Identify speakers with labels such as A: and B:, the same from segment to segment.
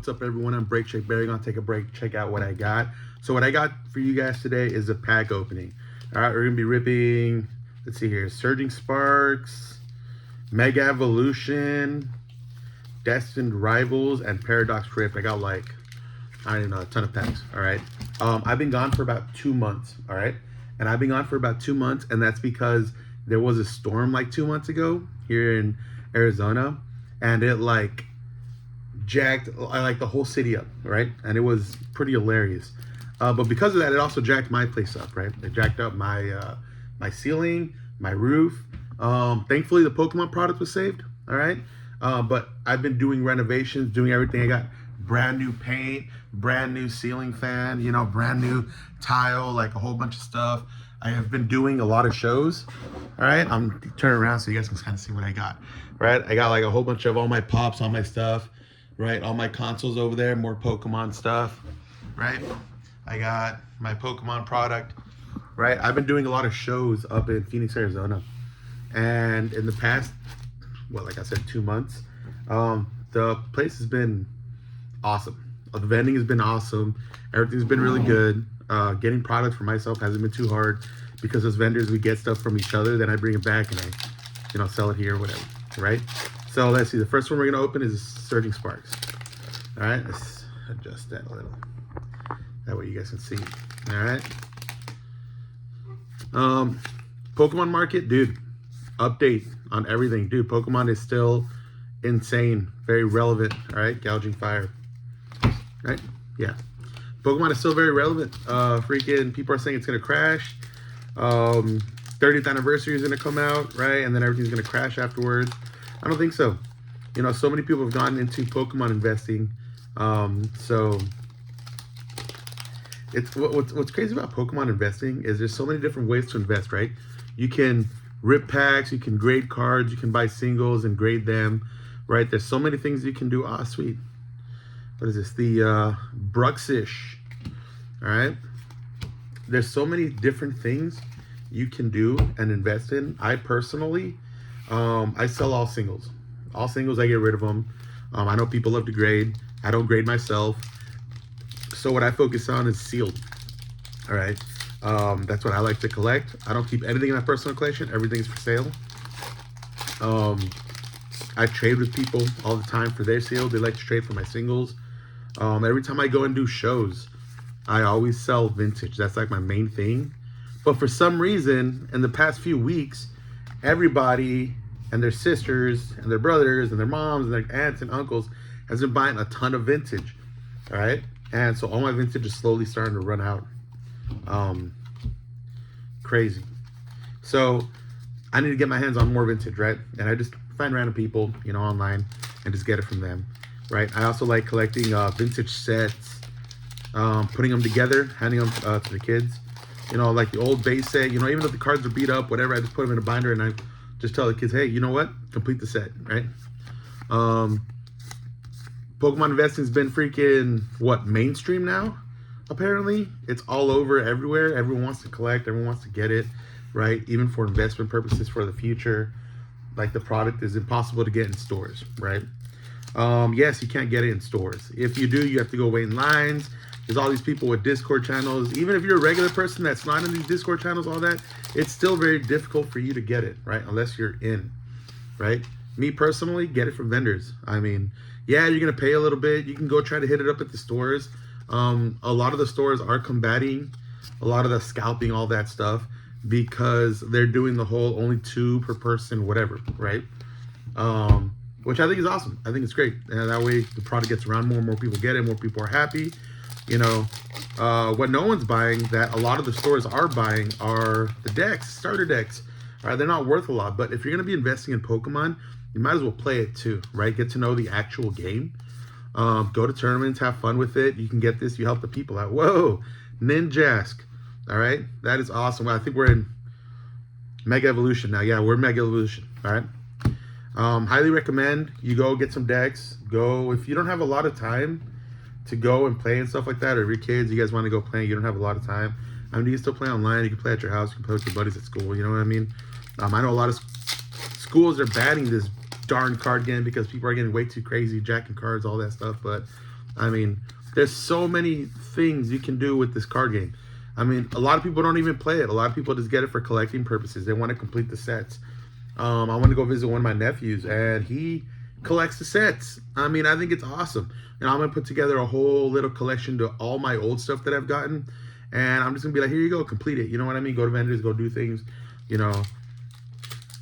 A: What's up, everyone? I'm Breakcheckbarragan. Take a break, check out what I got. So what I got for you guys today is a pack opening. All right, we're gonna be ripping. Let's see here: Surging Sparks, Mega Evolution, Destined Rivals, and Paradox Rift. I got like I don't even know, a ton of packs. All right. I've been gone for about 2 months. All right, and I've been gone for about 2 months, and that's because there was a storm like 2 months ago here in Arizona, and it like jacked like the whole city up, right? And it was pretty hilarious. But because of that, it also jacked my place up, right? It jacked up my ceiling, my roof. Thankfully, the Pokemon product was saved, all right? But I've been doing renovations, doing everything. I got brand new paint, brand new ceiling fan, brand new tile, like a whole bunch of stuff. I have been doing a lot of shows, all right? I'm turning around so you guys can kind of see what I got, right? I got like a whole bunch of all my pops, all my stuff, right? All my consoles over there, more Pokemon stuff, right? I got my Pokemon product, right? I've been doing a lot of shows up in Phoenix, Arizona. And in the past, well, like I said, 2 months, the place has been awesome. The vending has been awesome. Everything's been really good. Getting products for myself hasn't been too hard because as vendors, we get stuff from each other. Then I bring it back and I, sell it here or whatever, right? So let's see. The first one we're gonna open is Surging Sparks. All right, let's adjust that a little. That way you guys can see. All right. Pokemon market, dude. Update on everything, dude. Pokemon is still insane, very relevant. All right, gouging fire. Right? Yeah. Pokemon is still very relevant. Freaking people are saying it's gonna crash. 30th anniversary is gonna come out, right? And then everything's gonna crash afterwards. I don't think so. So many people have gotten into Pokemon investing. So it's what's crazy about Pokemon investing is there's so many different ways to invest, right? You can rip packs, you can grade cards, you can buy singles and grade them, right? There's so many things you can do. Ah, sweet. What is this? The Bruxish. All right. There's so many different things you can do and invest in. I personally, I sell all singles. All singles, I get rid of them. I know people love to grade. I don't grade myself. So what I focus on is sealed. All right. That's what I like to collect. I don't keep anything in my personal collection. Everything's for sale. I trade with people all the time for their sealed. They like to trade for my singles. Every time I go and do shows, I always sell vintage. That's like my main thing. But for some reason, in the past few weeks, everybody and their sisters and their brothers and their moms and their aunts and uncles has been buying a ton of vintage. All right. And so all my vintage is slowly starting to run out. Crazy. So I need to get my hands on more vintage, right? And I just find random people, online and just get it from them, right? I also like collecting vintage sets, putting them together, handing them to the kids. Like the old base set, even though the cards are beat up, whatever, I just put them in a binder and I just tell the kids, hey, you know what? Complete the set, right? Pokemon investing's been freaking, mainstream now? Apparently. It's all over everywhere. Everyone wants to collect. Everyone wants to get it, right? Even for investment purposes for the future. Like the product is impossible to get in stores, right? Yes, you can't get it in stores. If you do, you have to go wait in lines. There's all these people with Discord channels. Even if you're a regular person that's not in these Discord channels, all that, it's still very difficult for you to get it, right? Unless you're in, right? Me personally, get it from vendors. I mean, yeah, you're going to pay a little bit. You can go try to hit it up at the stores. A lot of the stores are combating a lot of the scalping, all that stuff, because they're doing the whole only 2 per person, whatever, right? Which I think is awesome. I think it's great. And that way the product gets around, more and more people get it, more people are happy. What no one's buying that a lot of the stores are buying are the decks, starter decks. All right, they're not worth a lot, but if you're going to be investing in Pokemon, you might as well play it too, right? Get to know the actual game. Go to tournaments, have fun with it. You can get this, you help the people out. Whoa, Ninjask. All right, that is awesome. Well, I think we're in Mega Evolution now. Yeah, we're Mega Evolution. All right. Highly recommend you go get some decks. Go if you don't have a lot of time to go and play and stuff like that, or if your kids, you guys want to go play, you don't have a lot of time. I mean, you can still play online. You can play at your house. You can play with your buddies at school. You know what I mean? I know a lot of schools are banning this darn card game because people are getting way too crazy, jacking cards, all that stuff. But I mean, there's so many things you can do with this card game. I mean, a lot of people don't even play it. A lot of people just get it for collecting purposes. They want to complete the sets. I want to go visit one of my nephews, and he collects the sets. I mean, I think it's awesome. And I'm going to put together a whole little collection to all my old stuff that I've gotten. And I'm just going to be like, here you go, complete it. You know what I mean? Go to vendors, go do things, you know,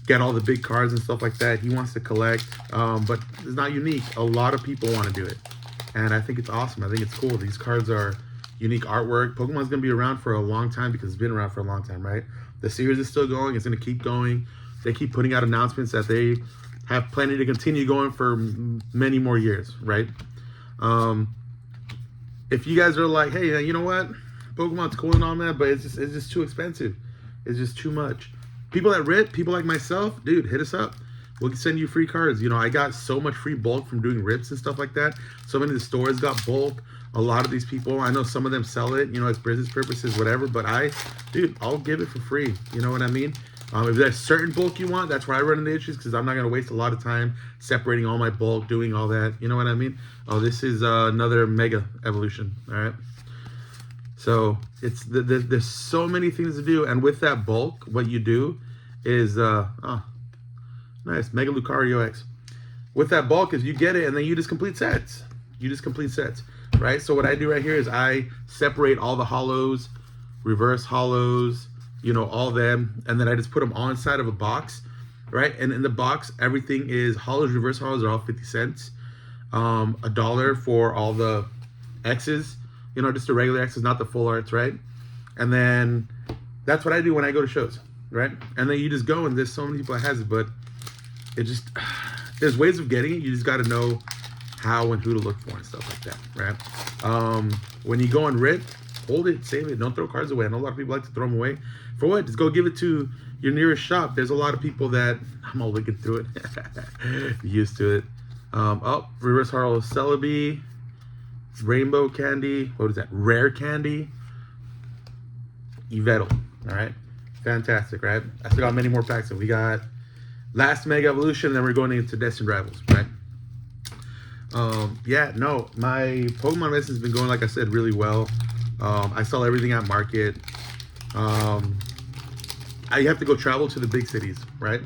A: get all the big cards and stuff like that. He wants to collect, but it's not unique. A lot of people want to do it. And I think it's awesome. I think it's cool. These cards are unique artwork. Pokemon's going to be around for a long time because it's been around for a long time, right? The series is still going. It's going to keep going. They keep putting out announcements that they have plenty to continue going for many more years, right? If you guys are like, hey, you know what? Pokemon's cool and all that, but it's just too expensive. It's just too much. People that rip, people like myself, dude, hit us up. We'll send you free cards. You know, I got so much free bulk from doing rips and stuff like that. So many of the stores got bulk. A lot of these people, I know some of them sell it, you know, it's business purposes, whatever. But dude, I'll give it for free. You know what I mean? If there's certain bulk you want, that's where I run into issues because I'm not going to waste a lot of time separating all my bulk, doing all that. You know what I mean? Oh, this is another Mega Evolution. All right. So it's there's so many things to do. And with that bulk, what you do is, nice, Mega Lucario X. With that bulk is you get it and then you just complete sets. You just complete sets, right? So what I do right here is I separate all the hollows, reverse hollows, you know, all them, and then I just put them all inside of a box, right? And in the box, everything is hollows, reverse hollows are all 50 cents. $1 for all the X's, you know, just the regular X's, not the full arts, right? And then that's what I do when I go to shows, right? And then you just go, and there's so many people that has it, but it just, there's ways of getting it. You just got to know how and who to look for and stuff like that, right? When you go and rip, hold it, save it, don't throw cards away. I know a lot of people like to throw them away. For what? Just go give it to your nearest shop. There's a lot of people that, I'm all looking through it, used to it. Reverse Harlow Celebi, Rainbow Candy, what is that? Rare Candy, Yvettle, all right? Fantastic, right? I still got many more packs. So we got last Mega Evolution, then we're going into Destined Rivals, right? Yeah, no, my Pokemon medicine has been going, like I said, really well. I sell everything at market. I have to go travel to the big cities, right?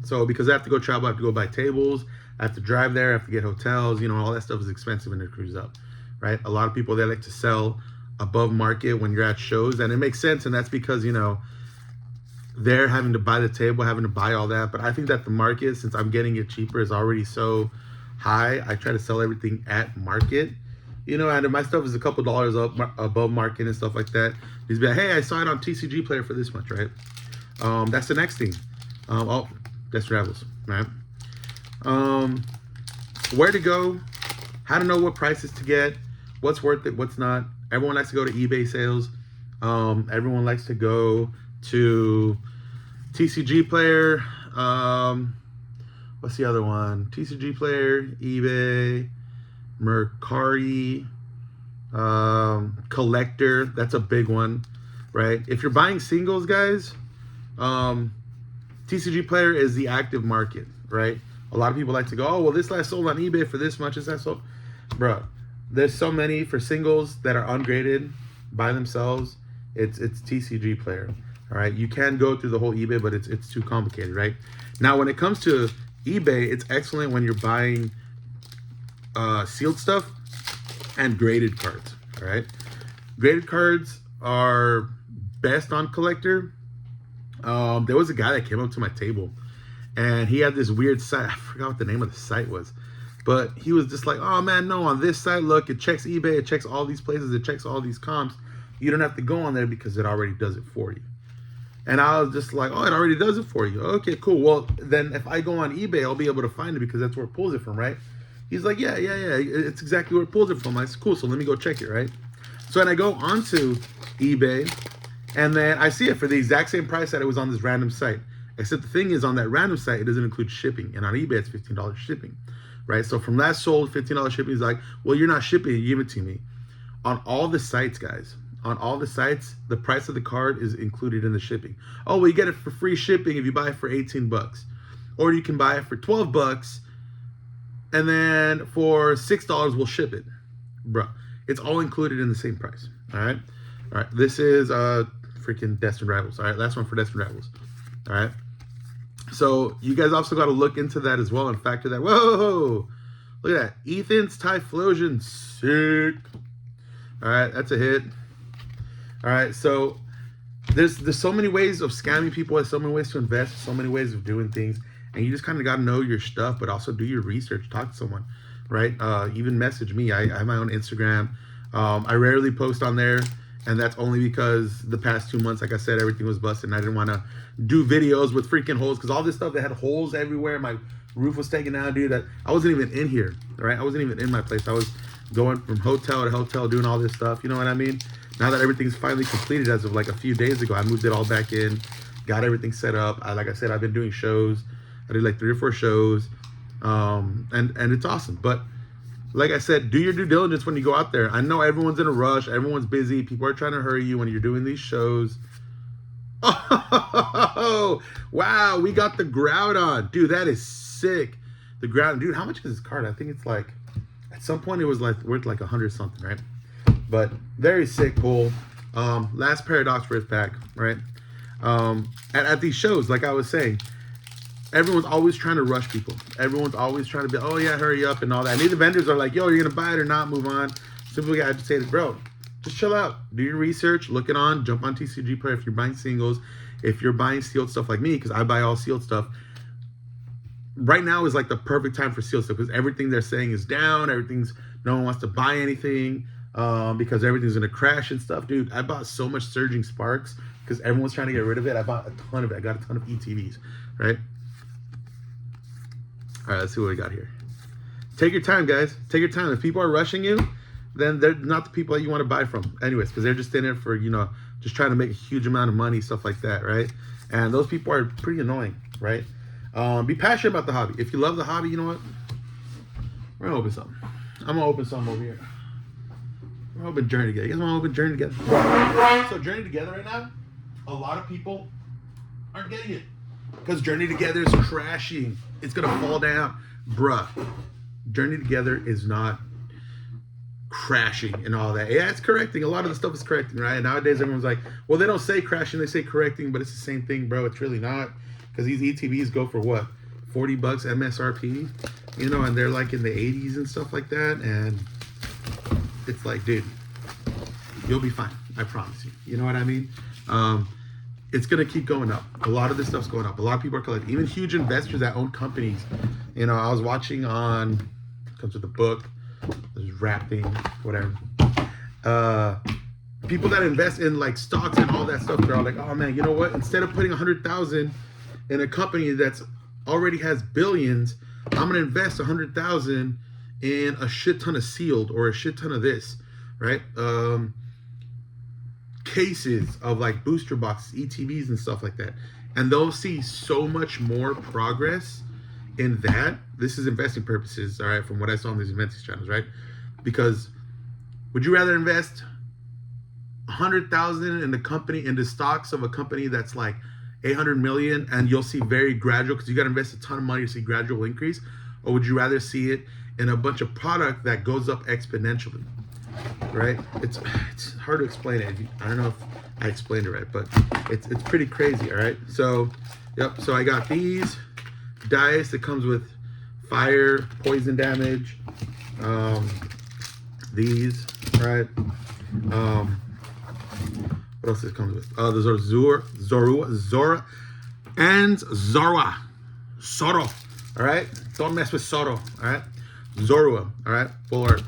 A: So because I have to go travel, I have to go buy tables, I have to drive there, I have to get hotels, you know, all that stuff is expensive and it cruises up, right? A lot of people, they like to sell above market when you're at shows, and it makes sense, and that's because, you know, they're having to buy the table, having to buy all that. But I think that the market, since I'm getting it cheaper, is already so high. I try to sell everything at market, you know, and if my stuff is a couple dollars up above market and stuff like that, just be like, hey, I saw it on TCG Player for this much, right? That's the next thing. That's travels, right? Where to go, how to know what prices to get, what's worth it, what's not. Everyone likes to go to eBay sales. Everyone likes to go to TCG Player. What's the other one? TCG Player, eBay, Mercari, Collector. That's a big one, right? If you're buying singles, guys, TCG Player is the active market, right? A lot of people like to go, oh, well, this last sold on eBay for this much. Is that sold? Bro, there's so many for singles that are ungraded by themselves. It's TCG Player. All right, you can go through the whole eBay, but it's too complicated, right? Now, when it comes to eBay, it's excellent when you're buying sealed stuff and graded cards. All right, graded cards are best on Collector. There was a guy that came up to my table, and he had this weird site. I forgot what the name of the site was, but he was just like, "Oh man, no, on this site, look, it checks eBay, it checks all these places, it checks all these comps. You don't have to go on there because it already does it for you." And I was just like, oh, it already does it for you. Okay, cool. Well, then if I go on eBay, I'll be able to find it because that's where it pulls it from, right? He's like, yeah. It's exactly where it pulls it from. I said, cool, so let me go check it, right? So then I go onto eBay, and then I see it for the exact same price that it was on this random site. Except the thing is, on that random site, it doesn't include shipping. And on eBay, it's $15 shipping, right? So from last sold, $15 shipping, he's like, well, you're not shipping, you give it to me. On all the sites, guys, on all the sites, the price of the card is included in the shipping. Oh, well, you get it for free shipping if you buy it for 18 bucks. Or you can buy it for 12 bucks, and then for $6, we'll ship it, bro. It's all included in the same price. All right. All right. This is freaking Destined Rivals. All right. Last one for Destined Rivals. All right. So you guys also got to look into that as well and factor that. Whoa. Look at that. Ethan's Typhlosion. Sick. All right. That's a hit. All right. So there's so many ways of scamming people. There's so many ways to invest. So many ways of doing things. And you just kind of got to know your stuff, but also do your research. Talk to someone, right? Even message me. I have my own Instagram. I rarely post on there, and that's only because the past 2 months, like I said, everything was busted, and I didn't want to do videos with freaking holes, because all this stuff that had holes everywhere. My roof was taken down, dude. I wasn't even in here, right? I wasn't even in my place. I was going from hotel to hotel, doing all this stuff. You know what I mean? Now that everything's finally completed as of like a few days ago, I moved it all back in, got everything set up. Like I said, I've been doing shows. I did like 3 or 4 shows, and it's awesome. But like I said, do your due diligence when you go out there. I know everyone's in a rush. Everyone's busy. People are trying to hurry you when you're doing these shows. Oh, wow. We got the Groudon. Dude, that is sick. The Groudon. Dude, how much is this card? I think it's like, at some point it was like worth like 100 something, right? But very sick pull. Last Paradox for his pack, right? At these shows, like I was saying, everyone's always trying to rush people. Everyone's always trying to be, oh yeah, hurry up and all that. And these vendors are like, yo, you're gonna buy it or not, move on. Simply agitated, bro. Just chill out. Do your research, look it on, jump on TCG Player if you're buying singles. If you're buying sealed stuff like me, because I buy all sealed stuff. Right now is like the perfect time for sealed stuff, because everything they're saying is down. No one wants to buy anything because everything's gonna crash and stuff. Dude, I bought so much Surging Sparks because everyone's trying to get rid of it. I bought a ton of it. I got a ton of ETBs, right? All right, let's see what we got here. Take your time, guys. Take your time. If people are rushing you, then they're not the people that you want to buy from anyways, because they're just in it for, just trying to make a huge amount of money, stuff like that, right? And those people are pretty annoying, right? Be passionate about the hobby. If you love the hobby, you know what? We're going to open something. I'm going to open something over here. We're going to open Journey together. You guys want to open Journey together? So Journey together right now, a lot of people aren't getting it. Because Journey Together is crashing. It's going to fall down. Bruh. Journey Together is not crashing and all that. Yeah, it's correcting. A lot of the stuff is correcting, right? Nowadays, everyone's like, well, they don't say crashing. They say correcting, but it's the same thing, bro. It's really not. Because these ETBs go for what? 40 bucks MSRP? And they're like in the 80s and stuff like that. And it's like, dude, you'll be fine. I promise you. You know what I mean? It's going to keep going up. A lot of this stuff's going up. A lot of people are collecting. Even huge investors that own companies. I was watching on, comes with the book, there's wrapping, whatever. People that invest in like stocks and all that stuff, they're all like, oh man, you know what? Instead of putting 100,000 in a company that's already has billions, I'm going to invest 100,000 in a shit ton of sealed or a shit ton of this, right? Cases of like booster boxes, ETBs and stuff like that, and they'll see so much more progress in that. This is investing purposes, all right, from what I saw on these investing channels, right? Because would you rather invest 100,000 in the company, in the stocks of a company that's like 800 million, and you'll see very gradual, because you got to invest a ton of money to see gradual increase, or would you rather see it in a bunch of product that goes up exponentially? Right? It's hard to explain it. I don't know if I explained it right, but it's pretty crazy. All right. So, yep. So I got these dice that comes with fire, poison damage. These, all right. What else it comes with? Those are Zora, and Zorua. Soro. All right. Don't mess with Soro. All right. Zorua. All right. Full art.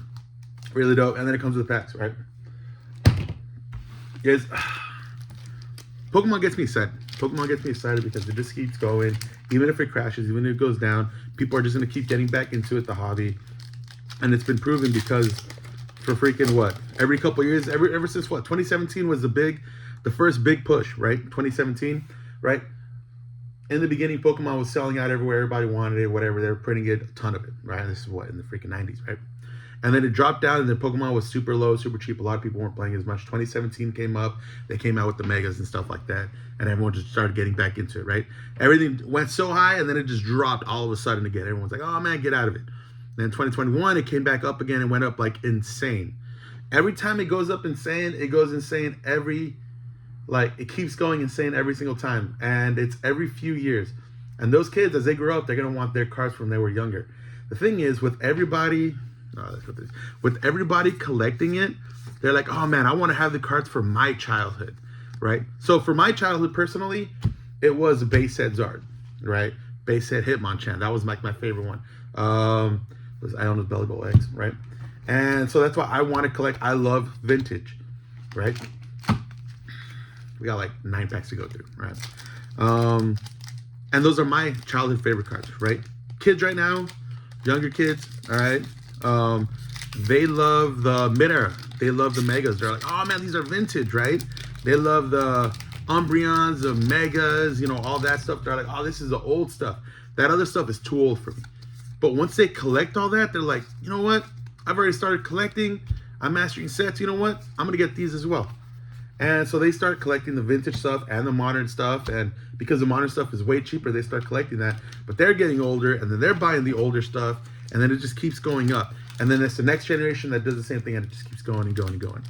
A: Really dope. And then it comes with packs, right? Guys, Pokemon gets me excited. Pokemon gets me excited because it just keeps going. Even if it crashes, even if it goes down, people are just going to keep getting back into it, the hobby. And it's been proven because for freaking what? Every couple of years, ever since what? 2017 was the first big push, right? 2017, right? In the beginning, Pokemon was selling out everywhere. Everybody wanted it, whatever. They were printing it, a ton of it, right? This is what, in the freaking 90s, right? And then it dropped down, and then Pokemon was super low, super cheap. A lot of people weren't playing as much. 2017 came up. They came out with the Megas and stuff like that, and everyone just started getting back into it, right? Everything went so high, and then it just dropped all of a sudden again. Everyone's like, oh, man, get out of it. Then 2021, it came back up again and went up like insane. Every time it goes up insane, it goes insane it keeps going insane every single time. And it's every few years. And those kids, as they grow up, they're going to want their cards from when they were younger. The thing is, with everybody collecting it, they're like, oh man, I want to have the cards for my childhood, right? So for my childhood, personally, it was a base set Zard, right? Base set Hitmonchan. That was like my favorite one. Was Iona's Belly Bowl Eggs, right? And so that's why I want to collect. I love vintage, right? We got like 9 packs to go through, right? And those are my childhood favorite cards, right? Kids right now, younger kids, all right? They love the mid-era. They love the megas. They're like, oh man, these are vintage, right? They love the Umbreons, the megas, you know, all that stuff. They're like, oh, this is the old stuff. That other stuff is too old for me. But once they collect all that, they're like, you know what? I've already started collecting. I'm mastering sets. You know what? I'm going to get these as well. And so they start collecting the vintage stuff and the modern stuff. And because the modern stuff is way cheaper, they start collecting that. But they're getting older, and then they're buying the older stuff. And then it just keeps going up. And then it's the next generation that does the same thing, and it just keeps going and going and going,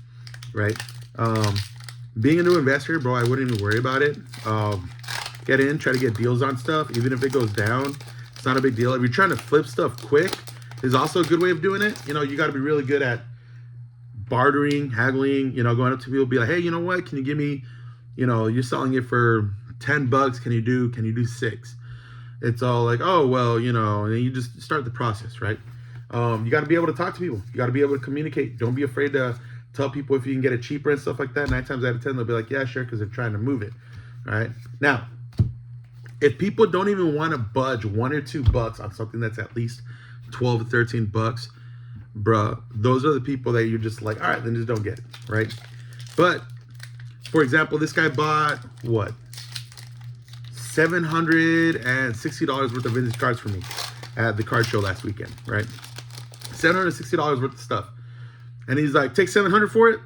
A: right? Being a new investor, bro, I wouldn't even worry about it. Get in, try to get deals on stuff. Even if it goes down, it's not a big deal. If you're trying to flip stuff quick, is also a good way of doing it. You know, you got to be really good at bartering, haggling, you know, going up to people, be like, hey, you know what? Can you give me, you know, you're selling it for $10. Can you do 6? It's all like, oh, well, you know, and then you just start the process, right? You got to be able to talk to people. You got to be able to communicate. Don't be afraid to tell people if you can get it cheaper and stuff like that. 9 times out of 10, they'll be like, yeah, sure, because they're trying to move it, right? Now, if people don't even want to budge $1 or $2 on something that's at least 12 to 13 bucks, bruh, those are the people that you're just like, all right, then just don't get it, right? But, for example, this guy bought, what? $760 worth of vintage cards for me at the card show last weekend, right? $760 worth of stuff. And he's like, take $700 for it?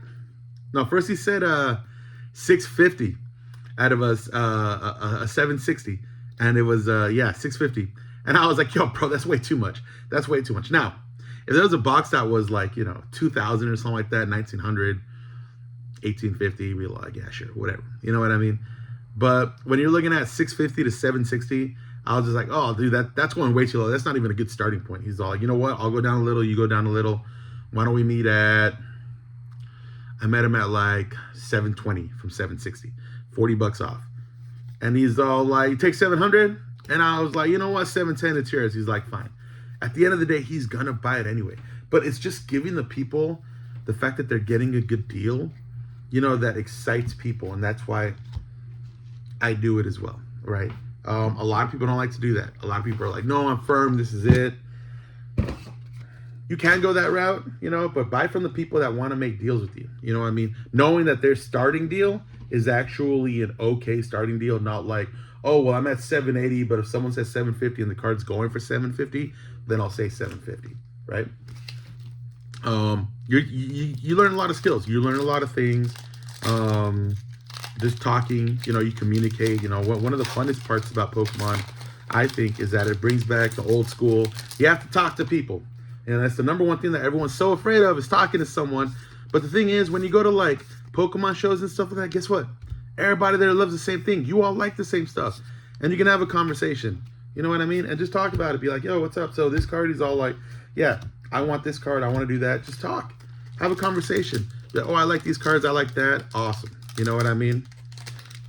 A: No, first he said $650 out of a $760. And it was, yeah, $650. And I was like, yo, bro, that's way too much. That's way too much. Now, if there was a box that was like, you know, 2000 or something like that, 1900, 1850, we'd be like, yeah, sure, whatever. You know what I mean? But when you're looking at 650 to 760, I was just like, oh, dude, that's going way too low. That's not even a good starting point. He's all like, you know what? I'll go down a little. You go down a little. Why don't we meet at, I met him at like 720 from 760, $40 off. And he's all like, take 700. And I was like, you know what? 710, it's yours. He's like, fine. At the end of the day, he's going to buy it anyway. But it's just giving the people the fact that they're getting a good deal, you know, that excites people. And that's why I do it as well, right? A lot of people don't like to do that. A lot of people are like, no, I'm firm. This is it. You can go that route, you know, but buy from the people that want to make deals with you. You know what I mean? Knowing that their starting deal is actually an okay starting deal, not like, oh, well, I'm at 780, but if someone says 750 and the card's going for 750, then I'll say 750, right? You learn a lot of skills. You learn a lot of things. Just talking, you know, you communicate. You know, one of the funnest parts about Pokemon, I think, is that it brings back the old school. You have to talk to people. And that's the number one thing that everyone's so afraid of, is talking to someone. But the thing is, when you go to like Pokemon shows and stuff like that, guess what? Everybody there loves the same thing. You all like the same stuff. And you can have a conversation. You know what I mean? And just talk about it. Be like, yo, what's up? So this card is all like, yeah, I want this card. I want to do that. Just talk. Have a conversation. Oh, I like these cards. I like that. Awesome. You know what I mean?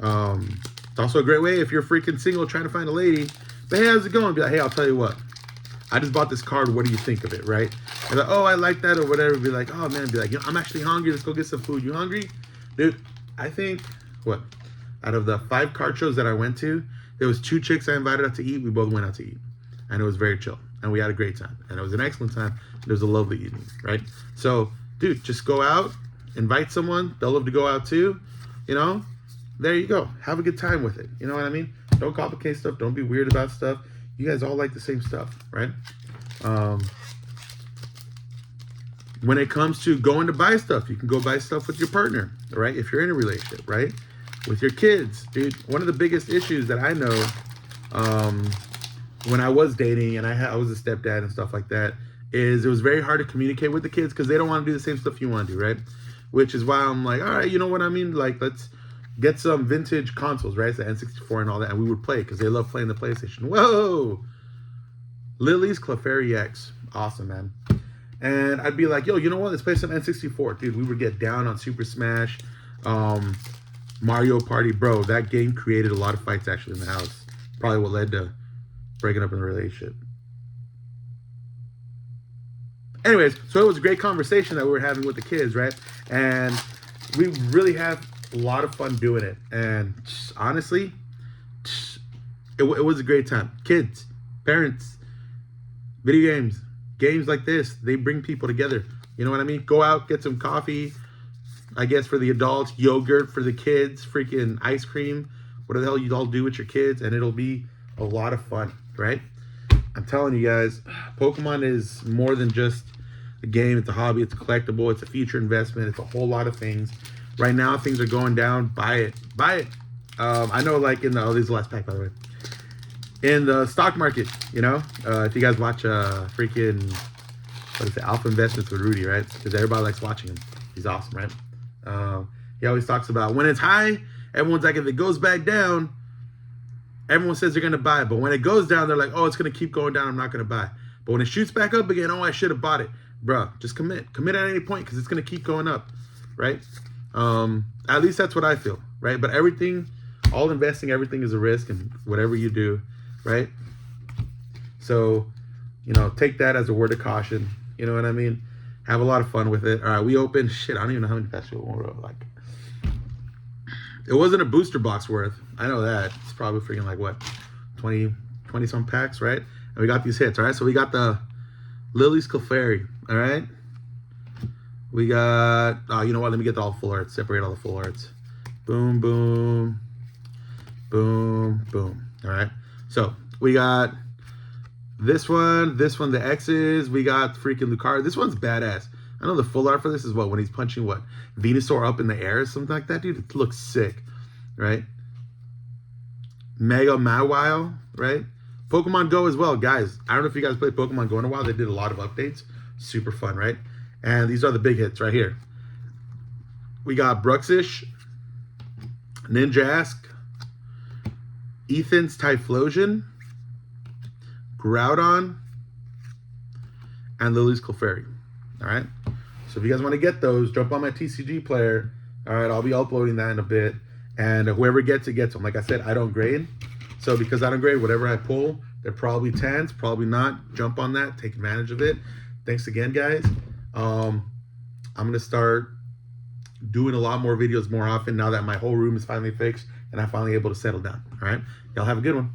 A: It's also a great way if you're freaking single trying to find a lady. But hey, how's it going? Be like, hey, I'll tell you what. I just bought this card. What do you think of it, right? And like, oh, I like that or whatever. Be like, oh, man. Be like, you know, I'm actually hungry. Let's go get some food. You hungry? Dude, I think, what? Out of the 5 card shows that I went to, there was 2 chicks I invited out to eat. We both went out to eat. And it was very chill. And we had a great time. And it was an excellent time. It was a lovely evening, right? So, dude, just go out. Invite someone. They'll love to go out too. You know? There you go. Have a good time with it. You know what I mean? Don't complicate stuff. Don't be weird about stuff. You guys all like the same stuff, right? When it comes to going to buy stuff, you can go buy stuff with your partner, right? If you're in a relationship, right? With your kids, dude. One of the biggest issues that I know when I was dating and I was a stepdad and stuff like that is it was very hard to communicate with the kids because they don't want to do the same stuff you want to do, right? Which is why I'm like, all right, you know what I mean? Like, let's get some vintage consoles, right? It's the N64 and all that, and we would play because they love playing the PlayStation. Whoa! Lily's Clefairy X. Awesome, man. And I'd be like, yo, you know what? Let's play some N64. Dude, we would get down on Super Smash, Mario Party. Bro, that game created a lot of fights actually in the house. Probably what led to breaking up in the relationship. Anyways, so it was a great conversation that we were having with the kids, right? And we really have a lot of fun doing it. And honestly, it was a great time. Kids, parents, video games like this, they bring people together. You know what I mean? Go out, get some coffee, I guess for the adults, yogurt for the kids, freaking ice cream, whatever the hell you all do with your kids, and it'll be a lot of fun, right? I'm telling you guys, Pokemon is more than just a game. It's a hobby, it's a collectible, it's a future investment, it's a whole lot of things. Right now, things are going down. Buy it. Buy it. I know, like, in the, oh, this is the last pack, by the way. In the stock market, you know, if you guys watch freaking, what is it, Alpha Investments with Rudy, right? Because everybody likes watching him. He's awesome, right? He always talks about when it's high, everyone's like, if it goes back down, everyone says they're going to buy it. But when it goes down, they're like, oh, it's going to keep going down, I'm not going to buy. But when it shoots back up again, oh, I should have bought it. Bro, just commit. Commit at any point because it's going to keep going up, right? At least that's what I feel, right? But everything, all investing, everything is a risk and whatever you do, right? So, you know, take that as a word of caution. You know what I mean? Have a lot of fun with it. All right, we opened, shit, I don't even know how many packs we wrote. Like, it wasn't a booster box worth. I know that. It's probably freaking like, what, 20 some packs, right? And we got these hits, all right? So we got the Lily's Clefairy, all right? We got, oh, you know what? Let me get all the full arts. Separate all the full arts. Boom, boom, boom, boom. All right. So we got this one, the X's. We got freaking Lucario. This one's badass. I know the full art for this is what? When he's punching what? Venusaur up in the air or something like that, dude. It looks sick, right? Mega Mawile, right? Pokemon Go as well, guys. I don't know if you guys played Pokemon Go in a while. They did a lot of updates. Super fun, right? And these are the big hits right here. We got Bruxish, Ninjask, Ethan's Typhlosion, Groudon, and Lily's Clefairy. All right. So if you guys want to get those, jump on my TCG player. All right, I'll be uploading that in a bit. And whoever gets it gets them. Like I said, I don't grade. So because I don't grade, whatever I pull, they're probably 10s, probably not. Jump on that, take advantage of it. Thanks again, guys. I'm going to start doing a lot more videos more often now that my whole room is finally fixed and I'm finally able to settle down. All right. Y'all have a good one.